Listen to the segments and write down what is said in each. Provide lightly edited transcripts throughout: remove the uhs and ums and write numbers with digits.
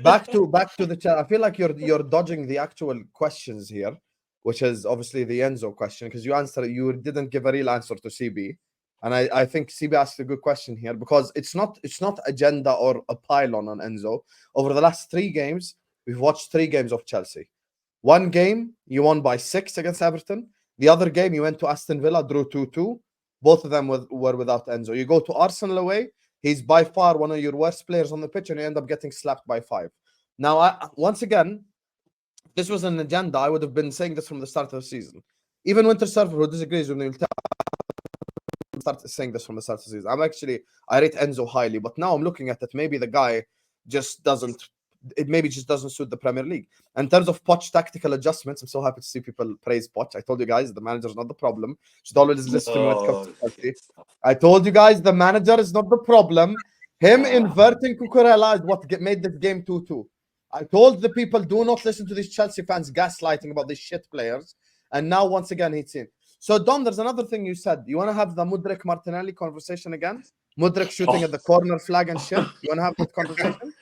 back to the chat. I feel like you're dodging the actual questions here, which is obviously the Enzo question, because you didn't give a real answer to CB. And I think CB asked a good question here, because it's not agenda or a pylon on Enzo. Over the last 3 games, we've watched 3 games of Chelsea. One game you won by 6 against Everton. The other game you went to Aston Villa, drew 2-2. Both of them were without Enzo. You go to Arsenal away. He's by far one of your worst players on the pitch, and you end up getting slapped by 5. Now, once again, this was an agenda. I would have been saying this from the start of the season. Even Winter Surfer, who disagrees with me, will start saying this from the start of the season. I rate Enzo highly, but now I'm looking at it. Maybe the guy just doesn't suit the Premier League. In terms of Poch tactical adjustments, I'm so happy to see people praise Poch. I told you guys the manager's not the problem. Should always listen to me when it comes to Chelsea. I told you guys the manager is not the problem. Him inverting Cucurella is what made this game 2-2. I told the people, do not listen to these Chelsea fans gaslighting about these shit players. And now, once again, he's in. So, Don, there's another thing you said. You want to have the Mudryk Martinelli conversation again? Mudryk shooting at the corner flag and shit? You want to have that conversation?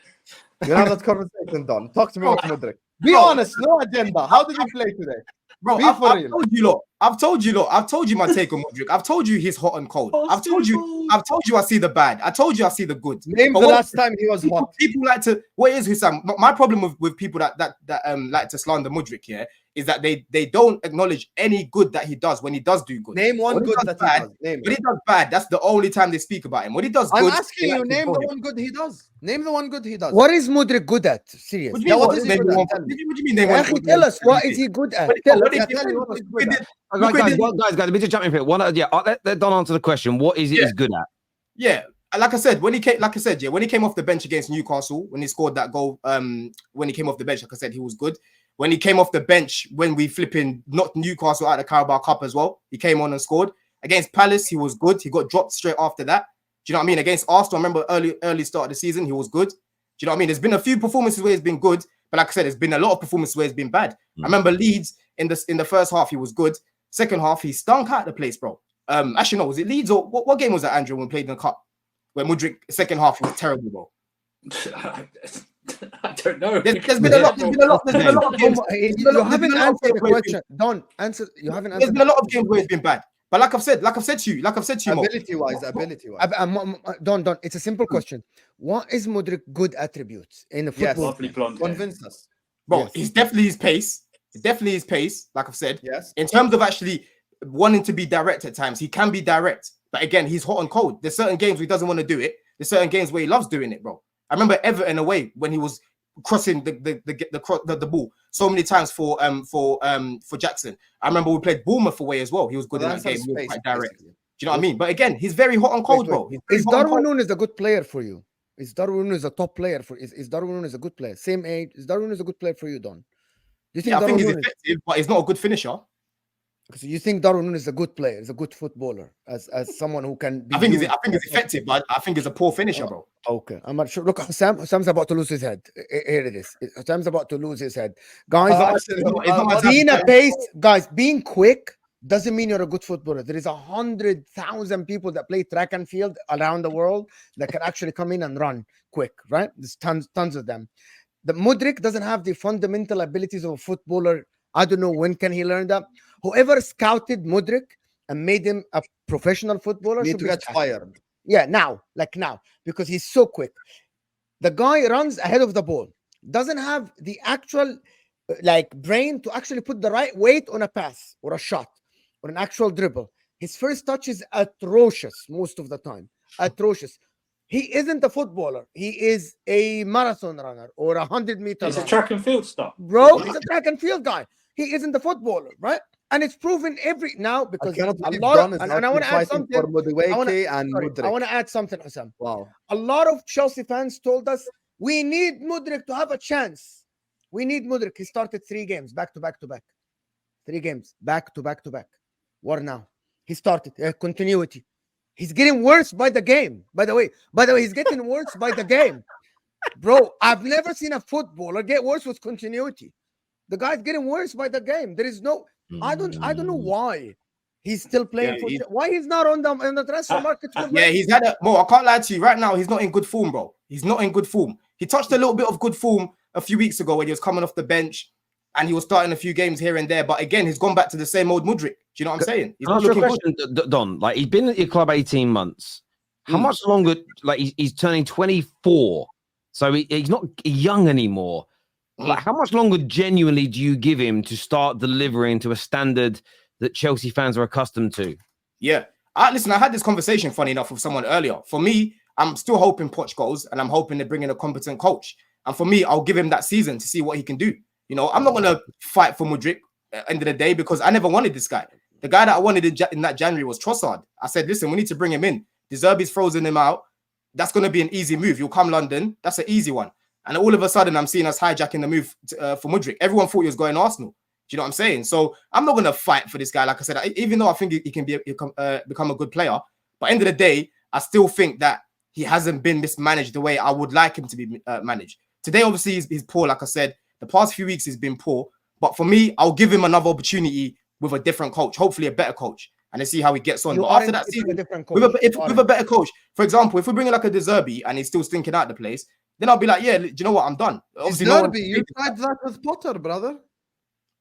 You have that conversation, Don. Talk to me about Mudryk. Be honest, no agenda. How did he play today? Bro, I've told you, lot. I've told you my take on Mudryk. I've told you he's hot and cold. I've told you I see the bad. I told you I see the good. Name the last time he was hot. People like to. What is Hussam? My problem with people that like to slander Mudryk here is that they don't acknowledge any good that he does when he does do good. Name one good that he does. When he does bad, that's the only time they speak about him. When he does good, I'm asking you, name the one good he does. Name the one good he does. What is Mudryk good at? Serious. What do you mean? Tell us, what is he good at? Tell us. Guys, let me just jump in here. Let Don answer the question. What is it he's good at? Yeah, like I said, when he came off the bench against Newcastle, when he scored that goal, when he came off the bench, like I said, he was good. When he came off the bench, when we knocked Newcastle out of the Carabao Cup as well, he came on and scored. Against Palace, he was good. He got dropped straight after that. Do you know what I mean? Against Arsenal, I remember early start of the season, he was good. Do you know what I mean? There's been a few performances where he's been good, but like I said, there's been a lot of performances where he's been bad. I remember Leeds in the first half, he was good. Second half, he stunk out the place, bro. Actually, no, was it Leeds or what game was that, Andrew, when we played in the cup? Where Mudryk, second half, he was terrible, bro. I don't know. There's been a lot of games. You haven't answered the question. Don't answer. You haven't answered. There's been a lot of games where it's been bad. But like I've said to you, ability-wise. Don't. It's a simple question. What is Mudryk good attributes in the football? Convince us. Bro, he's definitely his pace. Like I've said. Yes. In terms of actually wanting to be direct at times, he can be direct. But again, he's hot and cold. There's certain games where he doesn't want to do it. There's certain games where he loves doing it, bro. I remember Everton away when he was crossing the ball so many times for Jackson. I remember we played Bournemouth away as well. He was good in that game. He was quite direct. Do you know what I mean? But again, he's very hot and cold, bro. Is Darwin Núñez a good player for you? Is Darwin Núñez a top player for? Is Darwin Núñez a good player? Same age. Is Darwin Núñez a good player for you, Don? Do you think? I think he's effective, but he's not a good finisher. So you think Darwin Núñez is a good player, is a good footballer, as someone who can be. I think he's effective, but I think he's a poor finisher, bro. Okay, I'm not sure. Look, Sam's about to lose his head. Here it is. Sam's about to lose his head. Guys, being quick doesn't mean you're a good footballer. There is 100,000 people that play track and field around the world that can actually come in and run quick, right? There's tons of them. The Mudryk doesn't have the fundamental abilities of a footballer. I don't know when can he learn that. Whoever scouted Mudryk and made him a professional footballer should get fired. Yeah, now, because he's so quick. The guy runs ahead of the ball, doesn't have the actual brain to actually put the right weight on a pass or a shot or an actual dribble. His first touch is atrocious most of the time. Atrocious. He isn't a footballer. He is a marathon runner or 100-meter He's runner. a track and field stuff. Bro, he's a track and field guy. He isn't a footballer, right? And it's proven now because a lot of, and I want to add something. I want to add something, Hussam. Wow. A lot of Chelsea fans told us we need Mudryk to have a chance. We need Mudryk. He started 3 games back to back to back. 3 games back to back to back. What now? He started continuity. He's getting worse by the game. By the way, he's getting worse by the game. Bro, I've never seen a footballer get worse with continuity. The guy's getting worse by the game. There is no. I don't know why he's still playing. Why he's not on the transfer market? He's had a. Mo, I can't lie to you. Right now, he's not in good form, bro. He's not in good form. He touched a little bit of good form a few weeks ago when he was coming off the bench and he was starting a few games here and there. But again, he's gone back to the same old Mudryk. Do you know what I'm saying? He's not Answer a looking good. question, Don. Like, he's been at your club 18 months. How Mm. much longer? Like, he's turning 24, so he's not young anymore. Like, how much longer genuinely do you give him to start delivering to a standard that Chelsea fans are accustomed to? Yeah. Listen, I had this conversation, funny enough, with someone earlier. For me, I'm still hoping Poch goes, and I'm hoping they bring in a competent coach. And for me, I'll give him that season to see what he can do. You know, I'm not going to fight for Mudryk at the end of the day because I never wanted this guy. The guy that I wanted in that January was Trossard. I said, listen, we need to bring him in. De Zerbi's frozen him out. That's going to be an easy move. You'll come London. That's an easy one. And all of a sudden, I'm seeing us hijacking the move for Mudryk. Everyone thought he was going Arsenal. Do you know what I'm saying? So I'm not going to fight for this guy. Like I said, even though I think he can become a good player, but end of the day, I still think that he hasn't been mismanaged the way I would like him to be managed. Today, obviously, he's poor. Like I said, the past few weeks he's been poor. But for me, I'll give him another opportunity with a different coach, hopefully a better coach, and then see how he gets on. But after that season, with a better coach, for example, if we bring in like a De Zerbi and he's still stinking out the place, then I'll be like, yeah, do you know what? I'm done. Obviously, you tried that with Potter, brother.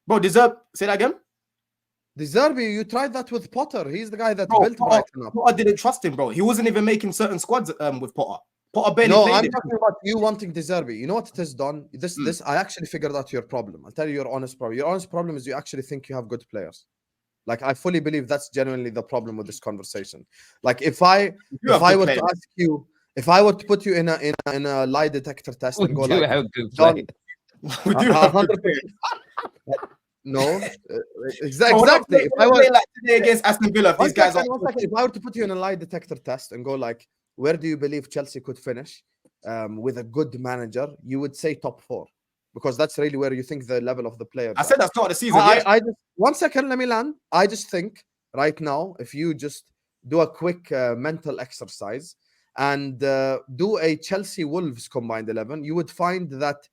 Bro, De Zerbi, say that again. De Zerbi, you tried that with Potter. He's the guy that built Brighton up. Potter didn't trust him, bro. He wasn't even making certain squads with Potter. Potter barely no, played I'm him. talking about you wanting De Zerbi. You know what it is, Don? This I actually figured out your problem. I'll tell you your honest problem. Your honest problem is you actually think you have good players. Like, I fully believe that's genuinely the problem with this conversation. Like, if I were to ask you, if I were to put you in a lie detector test and go like, Don, we do have good no, exactly. If I were like today against Aston Villa, if I were to put you in a lie detector test and go like, where do you believe Chelsea could finish with a good manager? You would say top 4, because that's really where you think the level of the players. I said that's not the season. I just 1 second, let me land. I just think right now, if you just do a quick mental exercise and do a Chelsea Wolves combined 11, you would find that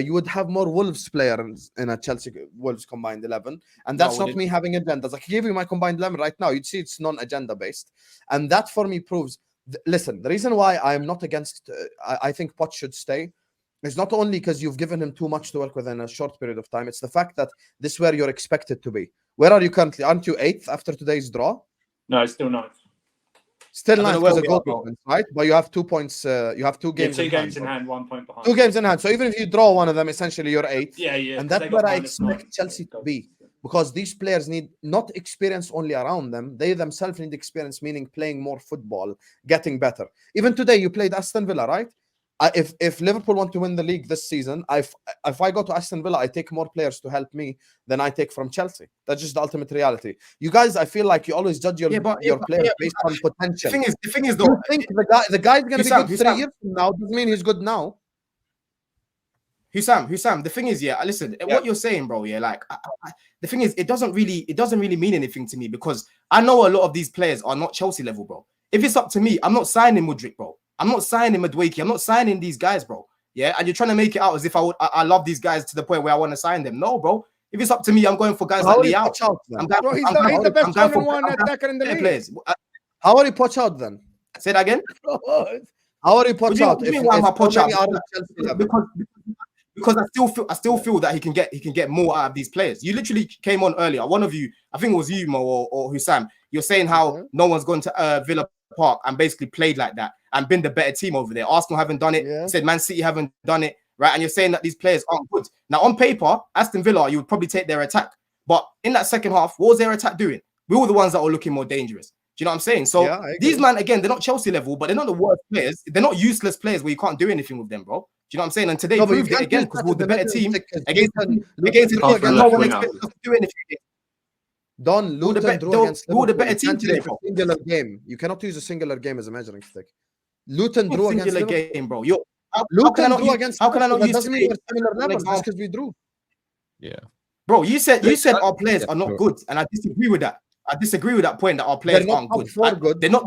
you would have more Wolves players in a Chelsea Wolves combined 11, and that's not me having agendas. I can give you my combined 11 right now. You'd see it's non-agenda based, and that for me proves. Listen, the reason why I'm not against, I think Poch should stay, is not only because you've given him too much to work with in a short period of time. It's the fact that this is where you're expected to be. Where are you currently? Aren't you 8th after today's draw? No, it's still 9th. Still 9th because of goal difference, right? But you have 2 points. You have 2 games. 2 games in hand, 1 point behind. 2 games in hand. So even if you draw one of them, essentially you're 8th. Yeah. And that's where I expect Chelsea to be, because these players need not experience only around them. They themselves need experience, meaning playing more football, getting better. Even today, you played Aston Villa, right? If Liverpool want to win the league this season, if I go to Aston Villa, I take more players to help me than I take from Chelsea. That's just the ultimate reality. You guys, I feel like you always judge your players based on potential. The thing is, though, you think the guy's going to be good 3 years from now doesn't mean he's good now. Hussam, the thing is, listen, what you're saying, bro, like, the thing is, it doesn't really mean anything to me, because I know a lot of these players are not Chelsea level, bro. If it's up to me, I'm not signing Mudryk, bro. I'm not signing Mudryk. I'm not signing these guys, bro. Yeah, and you're trying to make it out as if I love these guys to the point where I want to sign them. No, bro. If it's up to me, I'm going for guys like Leao. He's the best one-on-one attacker in the league. Players. How are you Poch out then? Say that again. How are you Poch out? Because I still feel that he can get more out of these players. You literally came on earlier. One of you, I think it was you, Mo or Hussam. You're saying how no one's gone to Villa Park and basically played like that and been the better team over there. Arsenal haven't done it. Said Man City haven't done it, right? And you're saying that these players aren't good. Now, on paper, Aston Villa, you would probably take their attack. But in that second half, what was their attack doing? We were the ones that were looking more dangerous. Do you know what I'm saying? So these men, again, they're not Chelsea level, but they're not the worst players. They're not useless players where you can't do anything with them, bro. Do you know what I'm saying? And today proved it again, because we're the better team against no one expects us to do anything. Don, Luton drew against Liverpool. The better team today, bro. Singular game. You cannot use a singular game as a measuring stick. Luton drew against Liverpool. Game, bro. How can I not use similar levels just because we drew? Yeah. Bro, you said our players are not good, and I disagree with that. I disagree with that point that our players aren't good. They're not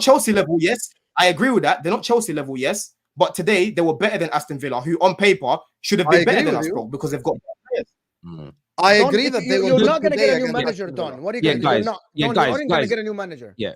Chelsea level, yes. I agree with that. They're not Chelsea level, yes. But today they were better than Aston Villa, who on paper should have been better than us, bro, because they've got players. I agree that they you're not going to get a new manager, Don. What are you going to do? Guys, you're not going to get a new manager. Yeah,